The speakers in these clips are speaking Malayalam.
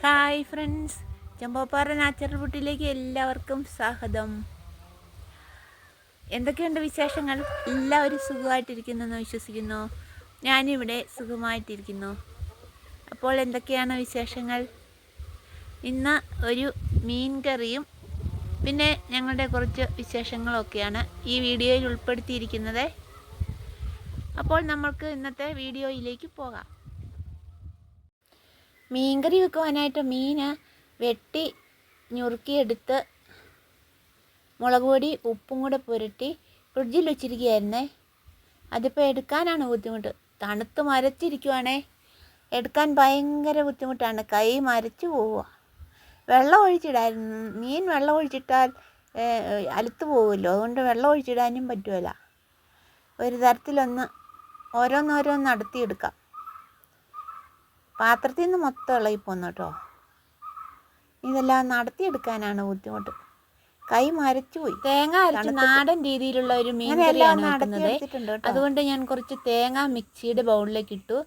ഹായ് ഫ്രണ്ട്സ്, ചെമ്പോപ്പാറ നാച്ചുറൽ ഫുഡിലേക്ക് എല്ലാവർക്കും സ്വാഗതം. എന്തൊക്കെയുണ്ട് വിശേഷങ്ങൾ? എല്ലാവരും സുഖമായിട്ടിരിക്കുന്നെന്ന് വിശ്വസിക്കുന്നു. ഞാനിവിടെ സുഖമായിട്ടിരിക്കുന്നു. അപ്പോൾ എന്തൊക്കെയാണ് വിശേഷങ്ങൾ? ഇന്ന് ഒരു മീൻ കറിയും പിന്നെ ഞങ്ങളുടെ കുറച്ച് വിശേഷങ്ങളൊക്കെയാണ് ഈ വീഡിയോയിൽ ഉൾപ്പെടുത്തിയിരിക്കുന്നത്. അപ്പോൾ നമ്മൾക്ക് ഇന്നത്തെ വീഡിയോയിലേക്ക് പോകാം. മീൻകറി വെക്കുവാനായിട്ട് മീൻ വെട്ടി ഞുറുക്കിയെടുത്ത് മുളക് പൊടി ഉപ്പും കൂടെ പുരട്ടി ഫ്രിഡ്ജിൽ വെച്ചിരിക്കുകയായിരുന്നേ. അതിപ്പോൾ എടുക്കാനാണ് ബുദ്ധിമുട്ട്. തണുത്ത് മരച്ചിരിക്കുവാണേ. എടുക്കാൻ ഭയങ്കര ബുദ്ധിമുട്ടാണ്. കൈ മരച്ചു പോവുക. വെള്ളം ഒഴിച്ചിടായിരുന്നു. മീൻ വെള്ളം ഒഴിച്ചിട്ടാൽ അലുത്ത് പോകുമല്ലോ. അതുകൊണ്ട് വെള്ളം ഒഴിച്ചിടാനും പറ്റുമല്ല. ഒരു തരത്തിലൊന്ന് ഓരോന്നോരോന്ന് നടത്തിയെടുക്കാം. പാത്രത്തിൽ നിന്ന് മൊത്തം ഇളകിപ്പോന്നു കേട്ടോ. ഇതെല്ലാം നടത്തിയെടുക്കാനാണ് ബുദ്ധിമുട്ട്. കൈ മരച്ചു പോയി. തേങ്ങ അരച്ച് നാടൻ രീതിയിലുള്ള ഒരു മീൻ കറിയാണ് വെക്കുന്നത്. അതുകൊണ്ട് ഞാൻ കുറച്ച് തേങ്ങ മിക്സിയുടെ ബൗളിലേക്ക് ഇട്ടു.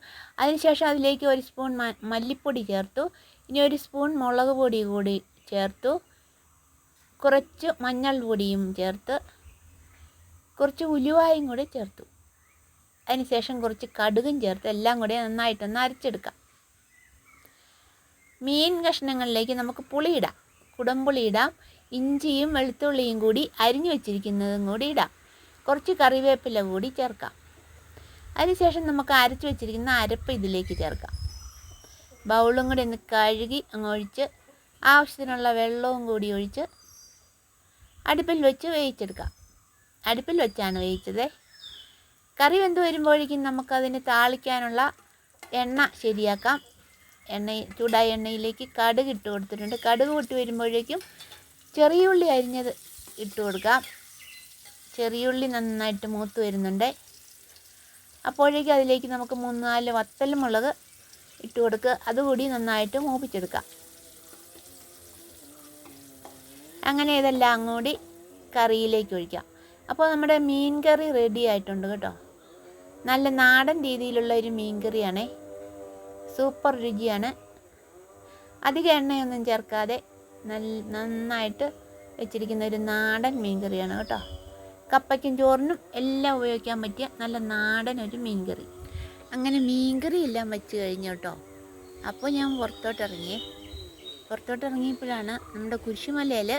അതിനുശേഷം അതിലേക്ക് ഒരു സ്പൂൺ മല്ലിപ്പൊടി ചേർത്തു. ഇനി ഒരു സ്പൂൺ മുളക് പൊടി കൂടി ചേർത്തു. കുറച്ച് മഞ്ഞൾ പൊടിയും ചേർത്ത് കുറച്ച് ഉലുവായും കൂടി ചേർത്തു. അതിനുശേഷം കുറച്ച് കടുകും ചേർത്ത് എല്ലാം കൂടി നന്നായിട്ടൊന്ന് അരച്ചെടുക്കാം. മീൻ കഷ്ണങ്ങളിലേക്ക് നമുക്ക് പുളി ഇടാം. കുടംപുളി ഇടാം. ഇഞ്ചിയും വെളുത്തുള്ളിയും കൂടി അരിഞ്ഞു വെച്ചിരിക്കുന്നതും കൂടി ഇടാം. കുറച്ച് കറിവേപ്പില കൂടി ചേർക്കാം. അതിനുശേഷം നമുക്ക് അരച്ചു വെച്ചിരിക്കുന്ന അരപ്പ് ഇതിലേക്ക് ചേർക്കാം. ബൗളും കൂടി ഒന്ന് കഴുകി അങ്ങ് ഒഴിച്ച് ആവശ്യത്തിനുള്ള വെള്ളവും കൂടി ഒഴിച്ച് അടുപ്പിൽ വെച്ച് വേവിച്ചെടുക്കാം. അടുപ്പിൽ വെച്ചാണ് വേവിച്ചത്. കറി വെന്ത് വരുമ്പോഴേക്കും നമുക്കതിന് താളിക്കാനുള്ള എണ്ണ ശരിയാക്കാം. ചൂടായ എണ്ണയിലേക്ക് കടുക് ഇട്ട് കൊടുത്തിട്ടുണ്ട്. കടുക് പൊട്ടി വരുമ്പോഴേക്കും ചെറിയുള്ളി അരിഞ്ഞത് ഇട്ട് കൊടുക്കാം. ചെറിയുള്ളി നന്നായിട്ട് മൂത്ത് വരുന്നുണ്ട്. അപ്പോഴേക്കും അതിലേക്ക് നമുക്ക് 3-4 വത്തൽമുളക് ഇട്ട് കൊടുക്കുക. അതുകൂടി നന്നായിട്ട് മൂപ്പിച്ചെടുക്കാം. അങ്ങനെ ഇതെല്ലാം കൂടി കറിയിലേക്ക് ഒഴിക്കാം. അപ്പോൾ നമ്മുടെ മീൻ കറി റെഡി ആയിട്ടുണ്ട് കേട്ടോ. നല്ല നാടൻ രീതിയിലുള്ള ഒരു മീൻ കറിയാണേ. സൂപ്പർ രുചിയാണ്. അധികം എണ്ണയൊന്നും ചേർക്കാതെ നന്നായിട്ട് വെച്ചിരിക്കുന്ന ഒരു നാടൻ മീൻ കറിയാണ് കേട്ടോ. കപ്പയ്ക്കും ചോറിനും എല്ലാം ഉപയോഗിക്കാൻ പറ്റിയ നല്ല നാടൻ ഒരു മീൻ കറി. അങ്ങനെ മീൻ കറി എല്ലാം വെച്ച് കഴിഞ്ഞു കേട്ടോ. അപ്പോൾ ഞാൻ പുറത്തോട്ടിറങ്ങിയപ്പോഴാണ് നമ്മുടെ കുരിശുമലയിൽ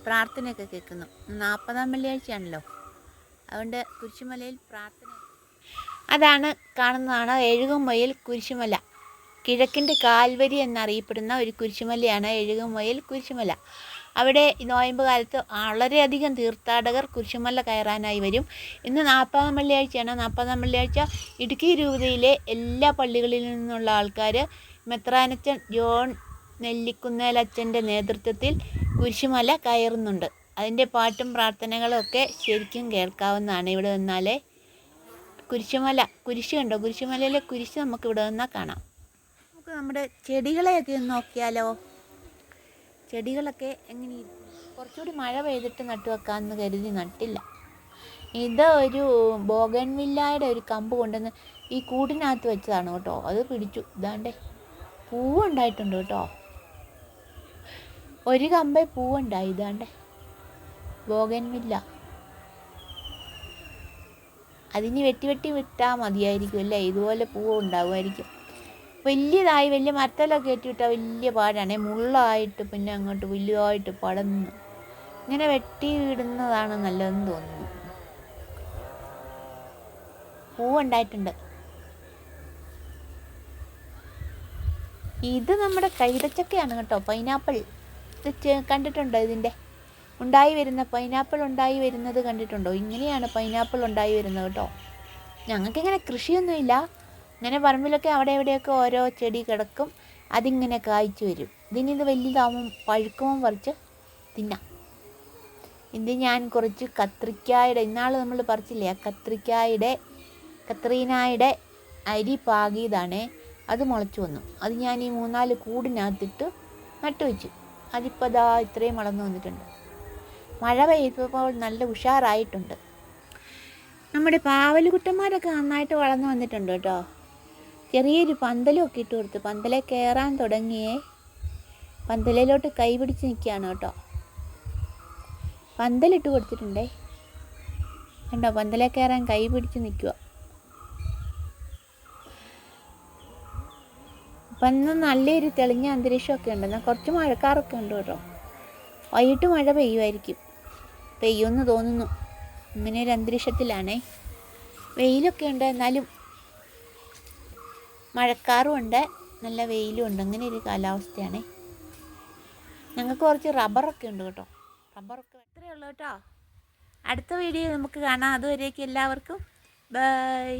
പ്രാർത്ഥനയൊക്കെ കേൾക്കുന്നു. 40-ാം വെള്ളിയാഴ്ചയാണല്ലോ. അതുകൊണ്ട് കുരിശുമലയിൽ പ്രാർത്ഥന. അതാണ് കാണുന്നതാണ് എഴുകുംവയൽ കുരിശുമല. കിഴക്കിൻ്റെ കാൽവരി എന്നറിയപ്പെടുന്ന ഒരു കുരിശുമലയാണ് എഴുകുംവയൽ കുരിശുമല. അവിടെ നോയമ്പ് കാലത്ത് വളരെയധികം തീർത്ഥാടകർ കുരിശുമല കയറാനായി വരും. ഇന്ന് 40-ാം വെള്ളിയാഴ്ചയാണ്. 40-ാം വെള്ളിയാഴ്ച ഇടുക്കി രൂപതയിലെ എല്ലാ പള്ളികളിൽ നിന്നുള്ള ആൾക്കാർ മെത്രാനച്ചൻ ജോൺ നെല്ലിക്കുന്നേലച്ചൻ്റെ നേതൃത്വത്തിൽ കുരിശുമല കയറുന്നുണ്ട്. അതിൻ്റെ പാട്ടും പ്രാർത്ഥനകളും ഒക്കെ ശരിക്കും കേൾക്കാവുന്നതാണ്. ഇവിടെ നിന്നാലേ കുരിശ് കണ്ടോ? കുരിശുമലയിലെ കുരിശ് നമുക്ക് ഇവിടെ നിന്നാൽ കാണാം. നമുക്ക് നമ്മുടെ ചെടികളെയൊക്കെ ഒന്ന് നോക്കിയാലോ. ചെടികളൊക്കെ എങ്ങനെ കുറച്ചുകൂടി മഴ പെയ്തിട്ട് നട്ടു വെക്കാമെന്ന് കരുതി നട്ടില്ല. ഇത് ഒരു ബോഗൺവില്ലയുടെ ഒരു കമ്പ് കൊണ്ടുവന്ന് ഈ കൂടിനകത്ത് വെച്ചതാണ് കേട്ടോ. അത് പിടിച്ചു. ഇതാണ്ടേ പൂവുണ്ടായിട്ടുണ്ട് കേട്ടോ. ഒരു കമ്പേ പൂവുണ്ടായി. ഇതാണ്ടേ ബോഗൺവില്ല. അതിന് വെട്ടി വിട്ടാൽ മതിയായിരിക്കും അല്ലേ? ഇതുപോലെ പൂവ് ഉണ്ടാകുമായിരിക്കും. വലിയതായി വലിയ മരത്തിലൊക്കെ കയറ്റിവിട്ടാൽ വലിയ പാടാണ്. മുള്ളായിട്ട് പിന്നെ അങ്ങോട്ട് വലിയതായിട്ട് പടന്ന് ഇങ്ങനെ വെട്ടി ഇടുന്നതാണ് നല്ലതെന്ന് തോന്നുന്നു. പൂവുണ്ടായിട്ടുണ്ട്. ഇത് നമ്മുടെ കൈതച്ചക്കയാണ് കേട്ടോ. പൈനാപ്പിൾ ഇത് കണ്ടിട്ടുണ്ടോ? ഇതിൻ്റെ പൈനാപ്പിൾ ഉണ്ടായി വരുന്നത് കണ്ടിട്ടുണ്ടോ? ഇങ്ങനെയാണ് പൈനാപ്പിൾ ഉണ്ടായി വരുന്നത് കേട്ടോ. ഞങ്ങൾക്കിങ്ങനെ കൃഷിയൊന്നുമില്ല. ഇങ്ങനെ പറമ്പിലൊക്കെ അവിടെ എവിടെയൊക്കെ ഓരോ ചെടി കിടക്കും. അതിങ്ങനെ കായ്ച്ചു വരും. ഇതിനിത് വലുതാവും പഴുക്കുമ്പോൾ പറിച്ച് തിന്നാം. ഇത് ഞാൻ കുറച്ച് കത്രിക്കായുടെ ഇന്നാൾ നമ്മൾ പറിച്ചില്ലേ, കത്രീനായുടെ അരി പാകിയതാണേ. അത് മുളച്ചു വന്നു. അത് ഞാൻ ഈ 3-4 കൂടിനകത്തിട്ട് നട്ടുവെച്ചു. അതിപ്പോൾ അതാ ഇത്രയും വളർന്നു വന്നിട്ടുണ്ട്. മഴ പെയ്തപ്പോൾ നല്ല ഉഷാറായിട്ടുണ്ട്. നമ്മുടെ പാവലുകുട്ടന്മാരൊക്കെ നന്നായിട്ട് വളർന്നു വന്നിട്ടുണ്ട് കേട്ടോ. ചെറിയൊരു പന്തലൊക്കെ ഇട്ട് കൊടുത്ത് പന്തലേ കയറാൻ തുടങ്ങിയേ. പന്തലിലോട്ട് കൈ പിടിച്ച് നിൽക്കുകയാണ് കേട്ടോ. പന്തലിട്ട് കൊടുത്തിട്ടുണ്ടേ. കണ്ടോ, പന്തലേ കയറാൻ കൈ പിടിച്ച് നിൽക്കുക. അപ്പം ഇന്ന് നല്ലൊരു തെളിഞ്ഞ അന്തരീക്ഷമൊക്കെ ഉണ്ട്. എന്നാൽ കുറച്ച് മഴക്കാറൊക്കെ ഉണ്ട് കേട്ടോ. വൈകിട്ട് മഴ പെയ്യുമായിരിക്കും, പെയ്യുമെന്ന് തോന്നുന്നു. ഇങ്ങനെ ഒരു അന്തരീക്ഷത്തിലാണേ. വെയിലൊക്കെ ഉണ്ട്, എന്നാലും മഴക്കാറും ഉണ്ട്, നല്ല വെയിലും ഉണ്ട്. അങ്ങനെ ഒരു കാലാവസ്ഥയാണേ. ഞങ്ങൾക്ക് കുറച്ച് റബ്ബറൊക്കെ ഉണ്ട് കേട്ടോ. റബ്ബറൊക്കെ ഇത്രയേ ഉള്ളൂ കേട്ടോ. അടുത്ത വീഡിയോ നമുക്ക് കാണാം. അതുവരേക്കും എല്ലാവർക്കും ബൈ.